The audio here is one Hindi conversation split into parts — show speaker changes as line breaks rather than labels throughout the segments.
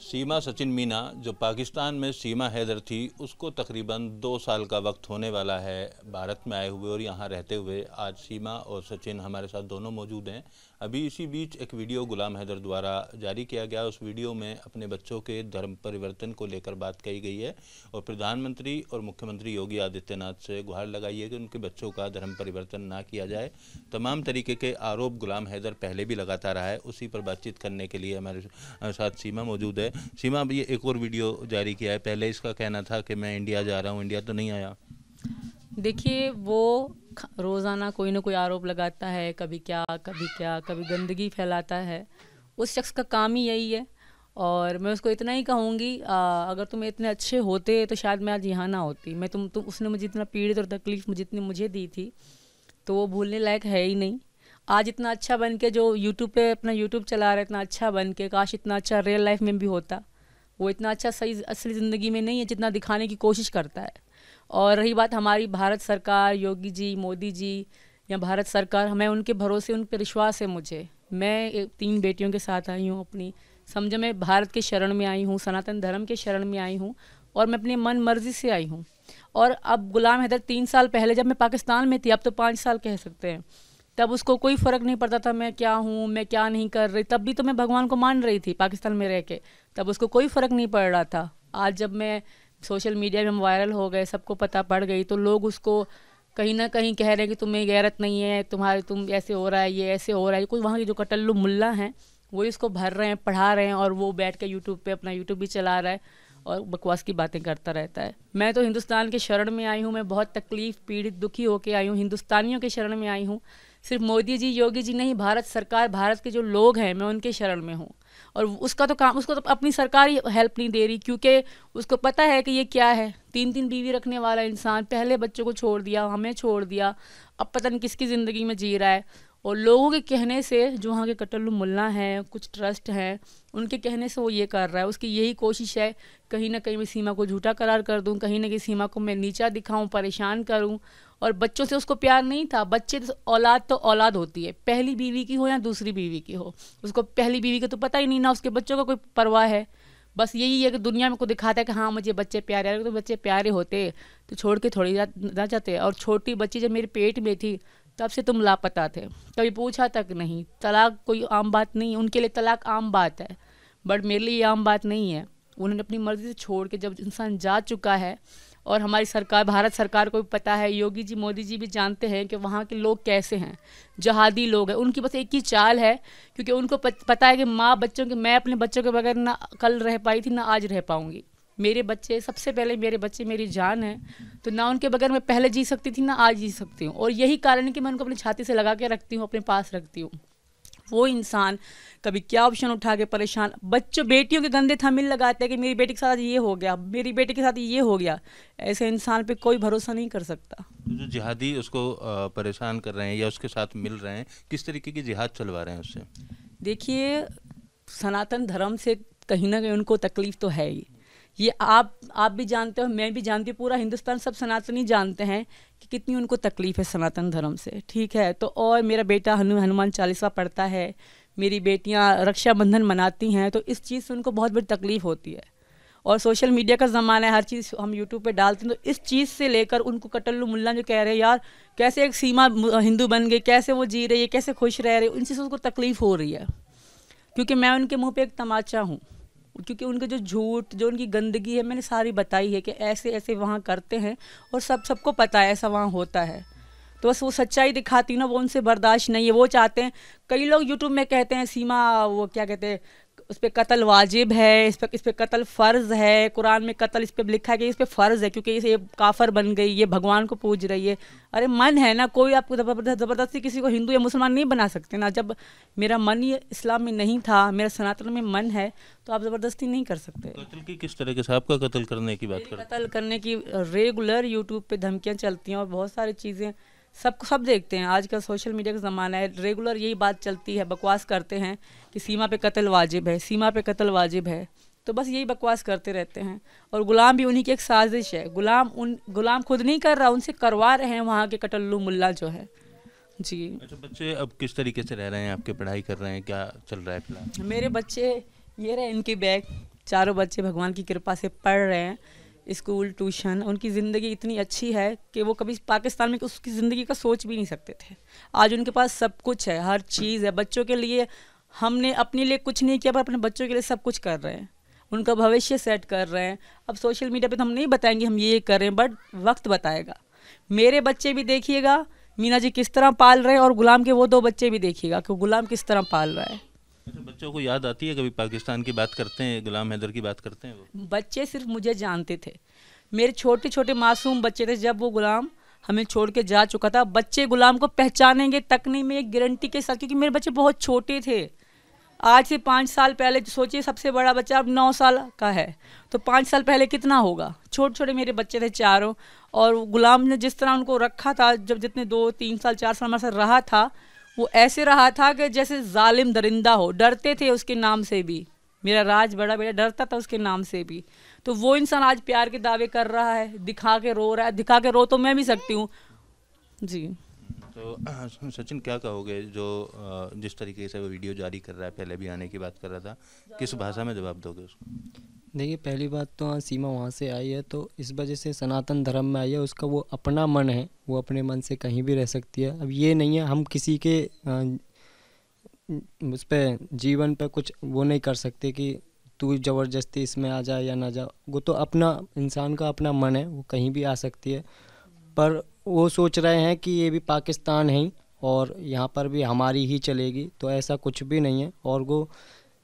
सीमा सचिन मीना जो पाकिस्तान में सीमा हैदर थी, उसको तकरीबन 2 साल का वक्त होने वाला है भारत में आए हुए और यहाँ रहते हुए। आज सीमा और सचिन हमारे साथ दोनों मौजूद हैं। अभी इसी बीच एक वीडियो गुलाम हैदर द्वारा जारी किया गया। उस वीडियो में अपने बच्चों के धर्म परिवर्तन को लेकर बात कही गई है और प्रधानमंत्री और मुख्यमंत्री योगी आदित्यनाथ से गुहार लगाई है कि उनके बच्चों का धर्म परिवर्तन ना किया जाए। तमाम तरीके के आरोप गुलाम हैदर पहले भी लगाता रहा है। उसी पर बातचीत करने के लिए हमारे साथ सीमा मौजूद है। सीमा, अब ये एक और वीडियो जारी किया है। पहले इसका कहना था कि मैं इंडिया जा रहा हूँ, इंडिया तो नहीं आया।
देखिए, वो रोज़ाना कोई ना कोई आरोप लगाता है, कभी क्या कभी गंदगी फैलाता है। उस शख्स का काम ही यही है। और मैं उसको इतना ही कहूँगी, अगर तुम इतने अच्छे होते तो शायद मैं आज यहाँ ना होती। मैं तुम उसने मुझे इतना पीड़ित और तकलीफ जितनी मुझे दी थी, तो वो भूलने लायक है ही नहीं। आज इतना अच्छा बन के जो यूट्यूब पे अपना यूट्यूब चला रहा है, इतना अच्छा बन के, काश इतना अच्छा रियल लाइफ में भी होता। वो इतना अच्छा सही असली ज़िंदगी में नहीं है जितना दिखाने की कोशिश करता है। और रही बात हमारी भारत सरकार, योगी जी, मोदी जी या भारत सरकार, हमें उनके भरोसे, उन पर विश्वास है मुझे। मैं 3 बेटियों के साथ आई हूँ अपनी, समझो मैं भारत के शरण में आई हूँ, सनातन धर्म के शरण में आई हूँ और मैं अपनी मन मर्जी से आई हूँ। और अब गुलाम हैदर 3 साल पहले जब मैं पाकिस्तान में थी, अब तो 5 साल कह सकते हैं, तब उसको कोई फ़र्क नहीं पड़ता था मैं क्या हूँ, मैं क्या नहीं कर रही। तब भी तो मैं भगवान को मान रही थी पाकिस्तान में रह के, तब उसको कोई फ़र्क नहीं पड़ रहा था। आज जब मैं सोशल मीडिया में हम वायरल हो गए, सबको पता पड़ गई, तो लोग उसको कहीं ना कहीं कह रहे हैं कि तुम्हें गैरत नहीं है, तुम ऐसे हो रहा है, ये ऐसे हो रहा है। कोई वहाँ के जो कटल्लू मुल्ला हैं वो इसको भर रहे हैं, पढ़ा रहे हैं, और वो बैठ के यूट्यूब पे अपना यूट्यूब भी चला रहा है और बकवास की बातें करता रहता है। मैं तो हिंदुस्तान के शरण में आई हूँ, मैं बहुत तकलीफ़, पीड़ित, दुखी होकर आई हूँ, हिंदुस्तानियों के शरण में आई हूँ। सिर्फ मोदी जी, योगी जी नहीं, भारत सरकार, भारत के जो लोग हैं, मैं उनके शरण में हूँ। और उसका तो काम, उसको तो अपनी सरकार ही हेल्प नहीं दे रही, क्योंकि उसको पता है कि ये क्या है। 3 बीवी रखने वाला इंसान पहले बच्चों को छोड़ दिया, हमें छोड़ दिया, अब पता नहीं किसकी ज़िंदगी में जी रहा है। और लोगों के कहने से, जो वहाँ के कटल्लू मुल्ला हैं, कुछ ट्रस्ट हैं, उनके कहने से वो ये कर रहा है। उसकी यही कोशिश है, कहीं ना कहीं मैं सीमा को झूठा करार कर दूं, कहीं ना कहीं सीमा को मैं नीचा दिखाऊं, परेशान करूं। और बच्चों से उसको प्यार नहीं था। बच्चे तो औलाद होती है, पहली बीवी की हो या दूसरी बीवी की हो, उसको पहली बीवी का तो पता ही नहीं ना, उसके बच्चों का कोई परवाह है। बस यही है कि दुनिया में को दिखाता है कि हाँ मुझे बच्चे प्यारे, अगर तो बच्चे प्यारे होते तो छोड़ के थोड़ी ना जाते। और छोटी बच्ची जब मेरे पेट में थी तब से तुम लापता थे, कभी पूछा तक नहीं। तलाक कोई आम बात नहीं, उनके लिए तलाक आम बात है, बट मेरे लिए ये आम बात नहीं है। उन्होंने अपनी मर्ज़ी से छोड़ के, जब इंसान जा चुका है, और हमारी सरकार, भारत सरकार को भी पता है, योगी जी, मोदी जी भी जानते हैं कि वहाँ के लोग कैसे हैं, जहादी लोग हैं। उनकी बस एक ही चाल है, क्योंकि उनको पता है कि माँ बच्चों के, मैं अपने बच्चों के बगैर ना कल रह पाई थी, ना आज रह पाऊँगी। मेरे बच्चे सबसे पहले, मेरे बच्चे मेरी जान है, तो ना उनके बगैर मैं पहले जी सकती थी, ना आज जी सकती हूँ। और यही कारण है कि मैं उनको अपनी छाती से लगा के रखती हूँ, अपने पास रखती हूँ। वो इंसान कभी क्या ऑप्शन उठा के परेशान, बच्चों बेटियों के गंदे थमिल लगाते हैं कि मेरी बेटी के साथ ये हो गया, मेरी बेटी के साथ ये हो गया। ऐसे इंसान पे कोई भरोसा नहीं कर सकता।
जो जिहादी उसको परेशान कर रहे हैं या उसके साथ मिल रहे हैं, किस तरीके की जिहाद चलवा रहे हैं उससे?
देखिए, सनातन धर्म से कहीं ना कहीं उनको तकलीफ तो है ही। ये आप भी जानते हो, मैं भी जानती हूँ, पूरा हिंदुस्तान, सब सनातनी जानते हैं कि कितनी उनको तकलीफ़ है सनातन धर्म से, ठीक है। तो और मेरा बेटा हनुमान चालीसा पढ़ता है, मेरी बेटियाँ रक्षाबंधन मनाती हैं, तो इस चीज़ से उनको बहुत बड़ी तकलीफ़ होती है। और सोशल मीडिया का ज़माना है, हर चीज़ हम यूट्यूब पे डालते हैं, तो इस चीज़ से लेकर उनको कटल्लू मुल्ला जो कह रहे हैं, यार कैसे एक सीमा हिंदू बन गई, कैसे वो जी रही है, कैसे खुश रह रही है, उन चीज़ से उसको तकलीफ़ हो रही है। क्योंकि मैं उनके मुँह पर एक तमाचा हूँ, क्योंकि उनके जो झूठ, जो उनकी गंदगी है, मैंने सारी बताई है कि ऐसे ऐसे वहाँ करते हैं, और सबको पता है ऐसा वहाँ होता है। तो बस वो सच्चाई दिखाती ना, वो उनसे बर्दाश्त नहीं है। वो चाहते हैं, कई लोग यूट्यूब में कहते हैं सीमा, वो क्या कहते हैं, उस पर कत्ल वाजिब है, इस पर कत्ल फ़र्ज़ है, कुरान में कत्ल इस पर लिखा है कि इस पर फ़र्ज़ है, क्योंकि ये काफर बन गई, ये भगवान को पूज रही है। अरे मन है ना, कोई आपको ज़बरदस्ती किसी को हिंदू या मुसलमान नहीं बना सकते ना। जब मेरा मन ही इस्लाम में नहीं था, मेरा सनातन में मन है, तो आप ज़बरदस्ती नहीं कर सकते।
कत्ल की किस तरह के से, आपका कत्ल करने की बात कर?
कत्ल करने की रेगुलर यूट्यूब पे धमकियाँ चलती हैं, और बहुत सारी चीज़ें सब देखते हैं। आज का सोशल मीडिया का ज़माना है, रेगुलर यही बात चलती है, बकवास करते हैं कि सीमा पे कत्ल वाजिब है, सीमा पे कत्ल वाजिब है। तो बस यही बकवास करते रहते हैं। और गुलाम भी उन्हीं की एक साजिश है। गुलाम खुद नहीं कर रहा, उनसे करवा रहे हैं वहाँ के कटल्लू मुल्ला जो है। जी।
अच्छा, बच्चे अब किस तरीके से रह रहे हैं आपके, पढ़ाई कर रहे हैं, क्या चल रहा है फिलहाल?
मेरे बच्चे ये रहे, इनकी बैग, चारों बच्चे भगवान की कृपा से पढ़ रहे हैं, स्कूल ट्यूशन, उनकी ज़िंदगी इतनी अच्छी है कि वो कभी पाकिस्तान में उसकी ज़िंदगी का सोच भी नहीं सकते थे। आज उनके पास सब कुछ है, हर चीज़ है। बच्चों के लिए हमने अपने लिए कुछ नहीं किया, पर अपने बच्चों के लिए सब कुछ कर रहे हैं, उनका भविष्य सेट कर रहे हैं। अब सोशल मीडिया पे तो हम नहीं बताएंगे हम ये कर रहे हैं, बट वक्त बताएगा। मेरे बच्चे भी देखिएगा मीना जी किस तरह पाल रहे हैं, और गुलाम के वो 2 बच्चे भी देखिएगा कि गुलाम किस तरह पाल रहा है।
अच्छा, बच्चों को याद आती है कभी पाकिस्तान की बात करते हैं, गुलाम हैदर की बात करते हैं वो?
बच्चे सिर्फ मुझे जानते थे, मेरे छोटे छोटे मासूम बच्चे थे। जब वो गुलाम हमें छोड़ के जा चुका था, बच्चे गुलाम को पहचानेंगे तक नहीं, मैं एक गारंटी के साथ, क्योंकि मेरे बच्चे बहुत छोटे थे। आज से 5 साल पहले सोचिए, सबसे बड़ा बच्चा अब 9 साल का है, तो 5 साल पहले कितना होगा। छोटे छोटे मेरे बच्चे थे चारों, और गुलाम ने जिस तरह उनको रखा था, जब जितने 2-3 साल 4 साल हमारे साथ रहा था, वो ऐसे रहा था कि जैसे जालिम दरिंदा हो, डरते थे उसके नाम से भी। मेरा राज बड़ा बेटा डरता था उसके नाम से भी। तो वो इंसान आज प्यार के दावे कर रहा है, दिखा के रो रहा है। दिखा के रो तो मैं भी सकती हूँ जी।
तो सचिन, क्या कहोगे जो जिस तरीके से वो वीडियो जारी कर रहा है, पहले भी आने की बात कर रहा था, किस भाषा में जवाब दोगे उसको?
देखिए, पहली बात तो सीमा वहाँ से आई है तो इस वजह से सनातन धर्म में आई है, उसका वो अपना मन है, वो अपने मन से कहीं भी रह सकती है। अब ये नहीं है हम किसी के उस पर जीवन पे कुछ वो नहीं कर सकते कि तू ज़बरदस्ती इसमें आ जा या ना जा। वो तो अपना इंसान का अपना मन है, वो कहीं भी आ सकती है। पर वो सोच रहे हैं कि ये भी पाकिस्तान है और यहाँ पर भी हमारी ही चलेगी, तो ऐसा कुछ भी नहीं है। और वो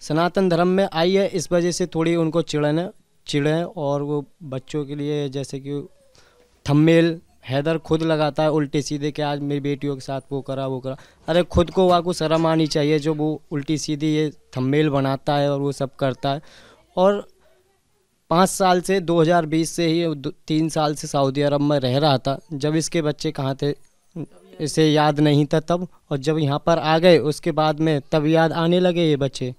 सनातन धर्म में आई है, इस वजह से थोड़ी उनको चिढ़े और वो बच्चों के लिए जैसे कि थंबनेल हैदर खुद लगाता है उल्टे सीधे कि आज मेरी बेटियों के साथ वो करा। अरे खुद को वाकई शर्म आनी चाहिए जो वो उल्टी सीधी ये थंबनेल बनाता है और वो सब करता है। और 5 साल से 2020 से ही 3 साल से सऊदी अरब में रह रहा था। जब इसके बच्चे कहाँ थे इसे याद नहीं था तब, और जब यहाँ पर आ गए उसके बाद में तब याद आने लगे ये बच्चे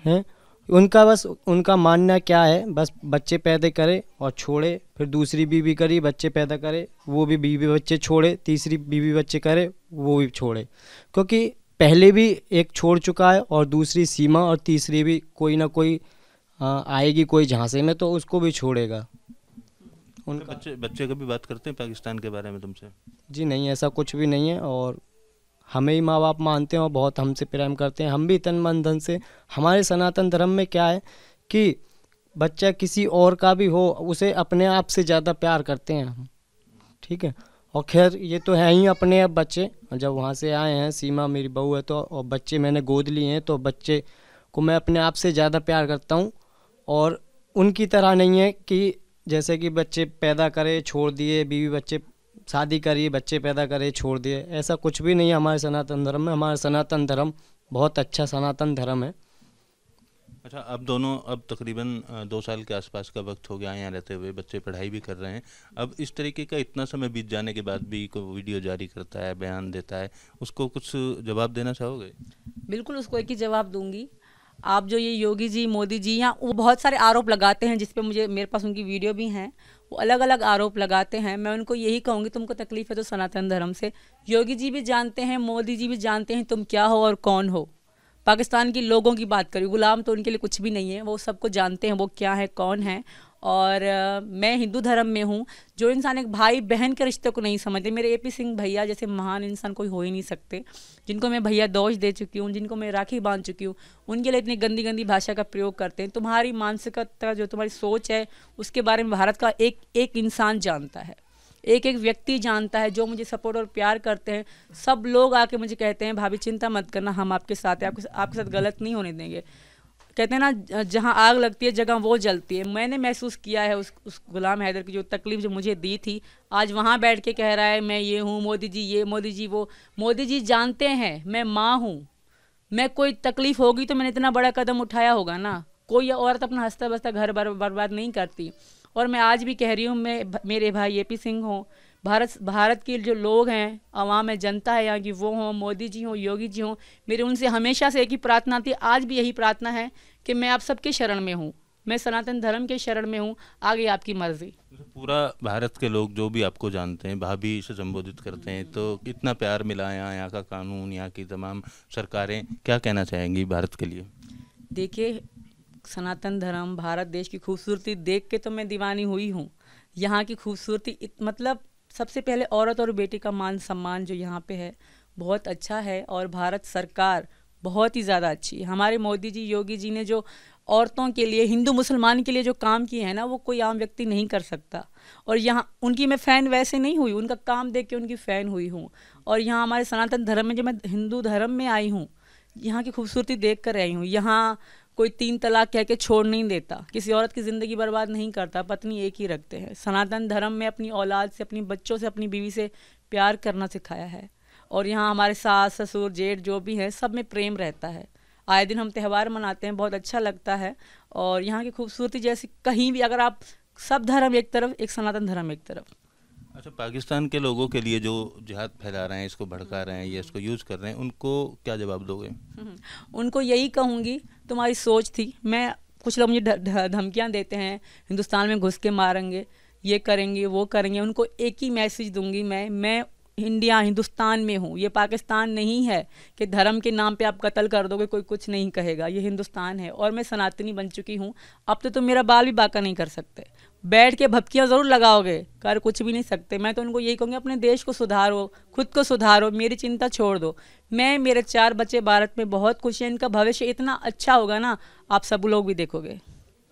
हैं। उनका मानना क्या है, बस बच्चे पैदा करे और छोड़े, फिर दूसरी बीवी करी बच्चे पैदा करे, वो भी बीवी बच्चे छोड़े, तीसरी बीवी बच्चे करे वो भी छोड़े, क्योंकि पहले भी एक छोड़ चुका है और दूसरी सीमा और तीसरी भी कोई ना कोई आएगी कोई झांसे में तो उसको भी छोड़ेगा।
उनका बच्चे कभी बात करते हैं पाकिस्तान के बारे में तुमसे?
जी नहीं, ऐसा कुछ भी नहीं है। और हमें ही माँ बाप मानते हैं और बहुत हमसे प्रेम करते हैं, हम भी तन मन धन से। हमारे सनातन धर्म में क्या है कि बच्चा किसी और का भी हो उसे अपने आप से ज़्यादा प्यार करते हैं हम, ठीक है। और खैर ये तो है ही अपने अब बच्चे, जब वहाँ से आए हैं, सीमा मेरी बहू है तो, और बच्चे मैंने गोद लिए हैं, तो बच्चे को मैं अपने आप से ज़्यादा प्यार करता हूँ। और उनकी तरह नहीं है कि जैसे कि बच्चे पैदा करे छोड़ दिए, बीवी बच्चे शादी करिए बच्चे पैदा करे छोड़ दिए, ऐसा कुछ भी नहीं है हमारे सनातन धर्म में। हमारा सनातन धर्म बहुत अच्छा सनातन धर्म है।
अच्छा, अब तकरीबन 2 साल के आसपास का वक्त हो गया यहाँ रहते हुए, बच्चे पढ़ाई भी कर रहे हैं। अब इस तरीके का इतना समय बीत जाने के बाद भी कोई वीडियो जारी करता है, बयान देता है, उसको कुछ जवाब देना चाहोगे?
बिल्कुल, उसको एक ही जवाब दूंगी। आप जो ये योगी जी, मोदी जी, यहाँ वो बहुत सारे आरोप लगाते हैं जिस पे मेरे पास उनकी वीडियो भी हैं, वो अलग अलग आरोप लगाते हैं। मैं उनको यही कहूँगी, तुमको तकलीफ है तो सनातन धर्म से। योगी जी भी जानते हैं, मोदी जी भी जानते हैं तुम क्या हो और कौन हो। पाकिस्तान के लोगों की बात करी, गुलाम तो उनके लिए कुछ भी नहीं है, वो सबको जानते हैं वो क्या है कौन है। और मैं हिंदू धर्म में हूँ। जो इंसान एक भाई बहन के रिश्ते को नहीं समझते, मेरे AP सिंह भैया जैसे महान इंसान कोई हो ही नहीं सकते, जिनको मैं भैया दोष दे चुकी हूँ, जिनको मैं राखी बांध चुकी हूँ, उनके लिए इतनी गंदी गंदी भाषा का प्रयोग करते हैं। तुम्हारी मानसिकता, जो तुम्हारी सोच है, उसके बारे में भारत का एक एक इंसान जानता है, एक एक व्यक्ति जानता है। जो मुझे सपोर्ट और प्यार करते हैं, सब लोग आके मुझे कहते हैं भाभी चिंता मत करना, हम आपके साथ हैं, आपके साथ गलत नहीं होने देंगे। कहते हैं ना, जहाँ आग लगती है जगह वो जलती है। मैंने महसूस किया है उस गुलाम हैदर की जो तकलीफ जो मुझे दी थी, आज वहाँ बैठ के कह रहा है मैं ये हूँ, मोदी जी ये, मोदी जी वो। मोदी जी जानते हैं मैं माँ हूँ, मैं कोई तकलीफ होगी तो मैंने इतना बड़ा कदम उठाया होगा ना। कोई औरत अपना हंसता बसता घर बर्बाद नहीं करती। और मैं आज भी कह रही हूँ, मेरे भाई AP सिंह हो, भारत के जो लोग हैं, आवाम है, जनता है यहाँ की, वो हों, मोदी जी हों, योगी जी हों, मेरी उनसे हमेशा से एक ही प्रार्थना थी, आज भी यही प्रार्थना है कि मैं आप सबके शरण में हूँ, मैं सनातन धर्म के शरण में हूँ, आगे आपकी मर्जी।
पूरा भारत के लोग जो भी आपको जानते हैं, भाभी से संबोधित करते हैं, तो इतना प्यार मिला यहाँ का कानून, यहाँ की तमाम सरकारें, क्या कहना चाहेंगी भारत के लिए?
देखिए, सनातन धर्म, भारत देश की खूबसूरती देख के तो मैं दीवानी हुई हूँ। यहाँ की खूबसूरती मतलब सबसे पहले औरत और बेटी का मान सम्मान जो यहाँ पे है बहुत अच्छा है, और भारत सरकार बहुत ही ज़्यादा अच्छी है। हमारे मोदी जी, योगी जी ने जो औरतों के लिए, हिंदू मुसलमान के लिए जो काम किए हैं ना, वो कोई आम व्यक्ति नहीं कर सकता। और यहाँ उनकी मैं फ़ैन वैसे नहीं हुई, उनका काम देख के उनकी फ़ैन हुई हूँ। और यहाँ हमारे सनातन धर्म में, जब मैं हिंदू धर्म में आई हूँ, यहाँ की खूबसूरती देख कर आई हूँ। यहाँ कोई 3 तलाक कह के छोड़ नहीं देता, किसी औरत की ज़िंदगी बर्बाद नहीं करता, पत्नी एक ही रखते हैं। सनातन धर्म में अपनी औलाद से, अपनी बच्चों से, अपनी बीवी से प्यार करना सिखाया है। और यहाँ हमारे सास ससुर जेठ जो भी हैं, सब में प्रेम रहता है। आए दिन हम त्यौहार मनाते हैं, बहुत अच्छा लगता है। और यहाँ की खूबसूरती जैसी कहीं भी, अगर आप सब धर्म एक तरफ, एक सनातन धर्म एक तरफ।
अच्छा, पाकिस्तान के लोगों के लिए जो जिहाद फैला रहे हैं, इसको भड़का रहे हैं या इसको यूज़ कर रहे हैं, उनको क्या जवाब दोगे?
उनको यही कहूँगी, तुम्हारी सोच थी। मैं, कुछ लोग मुझे धमकियाँ देते हैं, हिंदुस्तान में घुस के मारेंगे, ये करेंगे, वो करेंगे। उनको एक ही मैसेज दूंगी मैं इंडिया, हिंदुस्तान में हूँ। ये पाकिस्तान नहीं है कि धर्म के नाम पे आप कत्ल कर दोगे, कोई कुछ नहीं कहेगा। ये हिंदुस्तान है और मैं सनातनी बन चुकी हूँ। अब तो तुम मेरा बाल भी बांका नहीं कर सकते। बैठ के भपकियाँ ज़रूर लगाओगे, कर कुछ भी नहीं सकते। मैं तो उनको यही कहूँगी, अपने देश को सुधारो, खुद को सुधारो, मेरी चिंता छोड़ दो। मैं, मेरे 4 बच्चे भारत में बहुत खुश हैं, इनका भविष्य इतना अच्छा होगा ना, आप सब लोग भी देखोगे।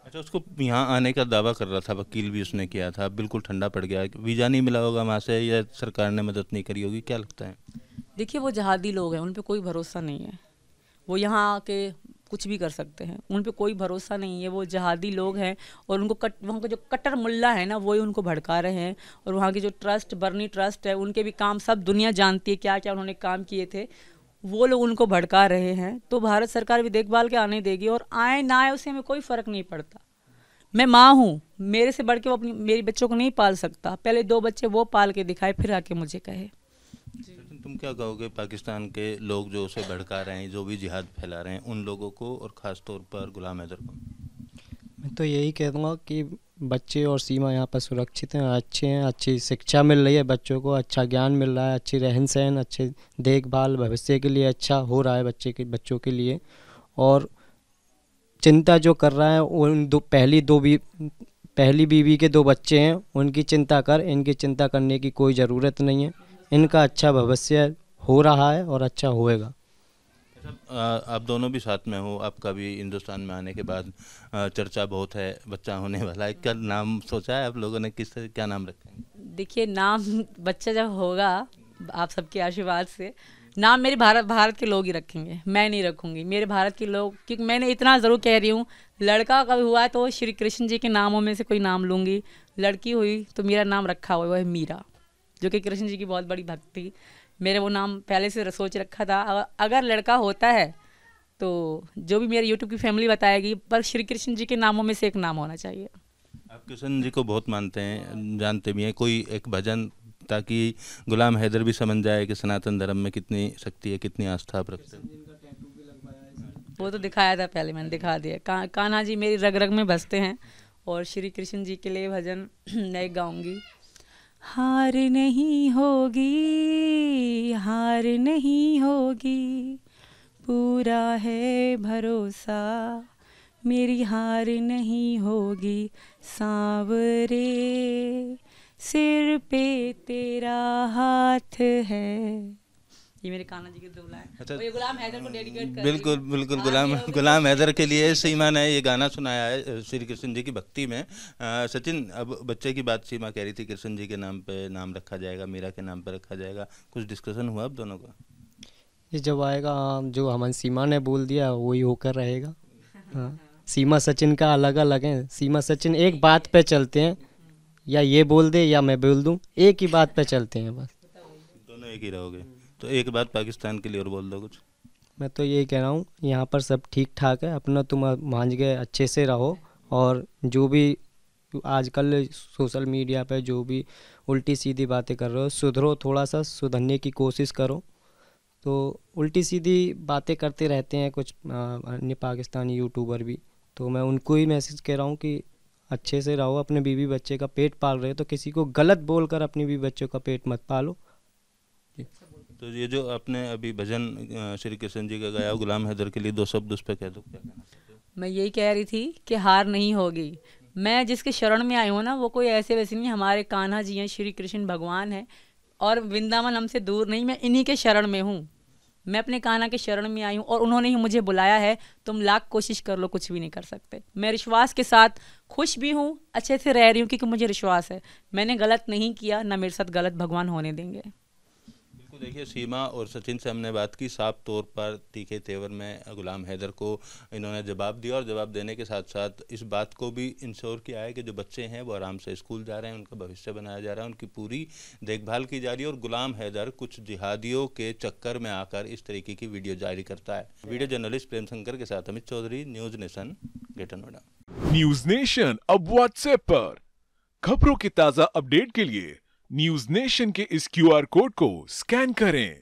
अच्छा, उसको यहाँ आने का दावा कर रहा था, वकील भी उसने किया था, बिल्कुल ठंडा पड़ गया। वीज़ा नहीं मिला होगा वहाँ से, या सरकार ने मदद नहीं करी होगी, क्या लगता है?
देखिए, वो जहादी लोग हैं, उन पे कोई भरोसा नहीं है। वो यहाँ आके कुछ भी कर सकते हैं, उन पे कोई भरोसा नहीं है। वो जहादी लोग हैं और उनको वहाँ के जो कट्टर मुल्ला है ना, वही उनको भड़का रहे हैं। और वहाँ की जो ट्रस्ट, बर्नी ट्रस्ट है, उनके भी काम सब दुनिया जानती है, क्या क्या उन्होंने काम किए थे। वो लोग उनको भड़का रहे हैं। तो भारत सरकार भी देखभाल के आने देगी, और आए ना आए उससे हमें कोई फ़र्क नहीं पड़ता। मैं माँ हूँ, मेरे से बढ़ के वो अपनी मेरी बच्चों को नहीं पाल सकता। पहले 2 बच्चे वो पाल के दिखाए, फिर आके मुझे कहे।
तुम क्या कहोगे पाकिस्तान के लोग जो उसे भड़का रहे हैं, जो भी जिहाद फैला रहे हैं, उन लोगों को, और ख़ास तौर पर गुलाम हैदर को?
मैं तो यही कह दूँगा कि बच्चे और सीमा यहाँ पर सुरक्षित हैं, अच्छे हैं, अच्छी शिक्षा मिल रही है बच्चों को, अच्छा ज्ञान मिल रहा है, अच्छी रहन सहन, अच्छे देखभाल, भविष्य के लिए अच्छा हो रहा है बच्चों के लिए। और चिंता जो कर रहा है, उन पहली बीवी के 2 बच्चे हैं, उनकी चिंता कर, इनकी चिंता करने की कोई ज़रूरत नहीं है। इनका अच्छा भविष्य हो रहा है और अच्छा होएगा।
आप दोनों भी साथ में हो, आपका भी हिंदुस्तान में आने के बाद चर्चा बहुत है, बच्चा होने वाला है। क्या नाम सोचा है आप लोगों ने, क्या नाम रखेंगे?
देखिए, नाम बच्चा जब होगा, आप सबके आशीर्वाद से, नाम मेरे भारत के लोग ही रखेंगे, मैं नहीं रखूँगी। मेरे भारत के लोग, क्योंकि मैंने इतना ज़रूर कह रही हूँ, लड़का कभी हुआ तो श्री कृष्ण जी के नामों में से कोई नाम लूँगी। लड़की हुई तो मेरा नाम रखा हुआ, वो है मीरा, जो कि कृष्ण जी की बहुत बड़ी भक्ति। मेरे वो नाम पहले से सोच रखा था। अगर लड़का होता है तो जो भी मेरे यूट्यूब की फैमिली बताएगी, पर श्री कृष्ण जी के नामों में से एक नाम होना चाहिए।
आप कृष्ण जी को बहुत मानते हैं, जानते भी हैं, कोई एक भजन, ताकि गुलाम हैदर भी समझ जाए कि सनातन धर्म में कितनी शक्ति है, कितनी आस्था आप रखते हैं?
वो तो दिखाया था पहले, मैंने दिखा दिया। कान्हा जी मेरी रग रग में बसते हैं। और श्री कृष्ण जी के लिए भजन मैं गाऊंगी। हार नहीं होगी, हार नहीं होगी, पूरा है भरोसा, मेरी हार नहीं होगी, सांवरे सिर पे तेरा हाथ है। ये मेरे कान्हा जी के 2 लाइन।
अच्छा,
ये गुलाम हैदर को डेडिकेट कर
बिल्कुल बिल्कुल गुलाम हैदर के लिए सीमा ने ये गाना सुनाया है श्री कृष्ण जी की भक्ति में। सचिन, अब बच्चे की बात सीमा कह रही थी, कृष्ण जी के नाम पे नाम रखा जाएगा, मीरा के नाम पे रखा जाएगा, कुछ डिस्कशन हुआ आप दोनों का?
ये जब आएगा, जो हमारी सीमा ने बोल दिया वही होकर रहेगा। हाँ, सीमा सचिन का अलग अलग है। सीमा सचिन एक बात पे चलते हैं, या ये बोल दे या मैं बोल दूं, एक ही बात पे चलते हैं बस।
दोनों एक ही रहोगे? तो एक बात पाकिस्तान के लिए और बोल दो कुछ।
मैं तो यही कह रहा हूँ, यहाँ पर सब ठीक ठाक है, अपना तुम मान गए अच्छे से रहो। और जो भी आजकल सोशल मीडिया पे जो भी उल्टी सीधी बातें कर रहे हो, सुधरो, थोड़ा सा सुधरने की कोशिश करो। तो उल्टी सीधी बातें करते रहते हैं कुछ अन्य पाकिस्तानी यूट्यूबर भी, तो मैं उनको ही मैसेज कह रहा हूँ कि अच्छे से रहो, अपने बीवी बच्चे का पेट पाल रहे हो तो किसी को गलत बोलकर अपनी बीवी बच्चों का पेट मत पालो।
तो ये जो आपने अभी भजन श्री कृष्ण जी का गाया, गुलाम हैदर के लिए 2 शब्द उस पर कह दो, क्या कहना चाहते हो?
मैं यही कह रही थी कि हार नहीं होगी। मैं जिसके शरण में आई हूँ ना, वो कोई ऐसे वैसे नहीं, हमारे कान्हा जी हैं, श्री कृष्ण भगवान है, और वृंदावन हमसे दूर नहीं, मैं इन्हीं के शरण में हूँ। मैं अपने कान्हा के शरण में आई हूँ और उन्होंने ही मुझे बुलाया है। तुम लाख कोशिश कर लो, कुछ भी नहीं कर सकते। मैं विश्वास के साथ खुश भी हूँ, अच्छे से रह रही हूँ, क्योंकि मुझे विश्वास है मैंने गलत नहीं किया, ना मेरे साथ गलत भगवान होने देंगे।
बिल्कुल, देखिए सीमा और सचिन से हमने बात की, साफ तौर पर तीखे तेवर में गुलाम हैदर को इन्होंने जवाब दिया, और जवाब देने के साथ साथ इस बात को भी इंश्योर किया है कि जो बच्चे हैं वो आराम से स्कूल जा रहे हैं, उनका भविष्य बनाया जा रहा है, उनकी पूरी देखभाल की जा रही है। और गुलाम हैदर कुछ जिहादियों के चक्कर में आकर इस तरीके की वीडियो जारी करता है। वीडियो जर्नलिस्ट प्रेम शंकर के साथ Amit Chaudhary, News Nation, Greater Noida.
News Nation अब व्हाट्सएप पर खबरों के ताजा अपडेट के लिए न्यूज नेशन के इस QR कोड को स्कैन करें।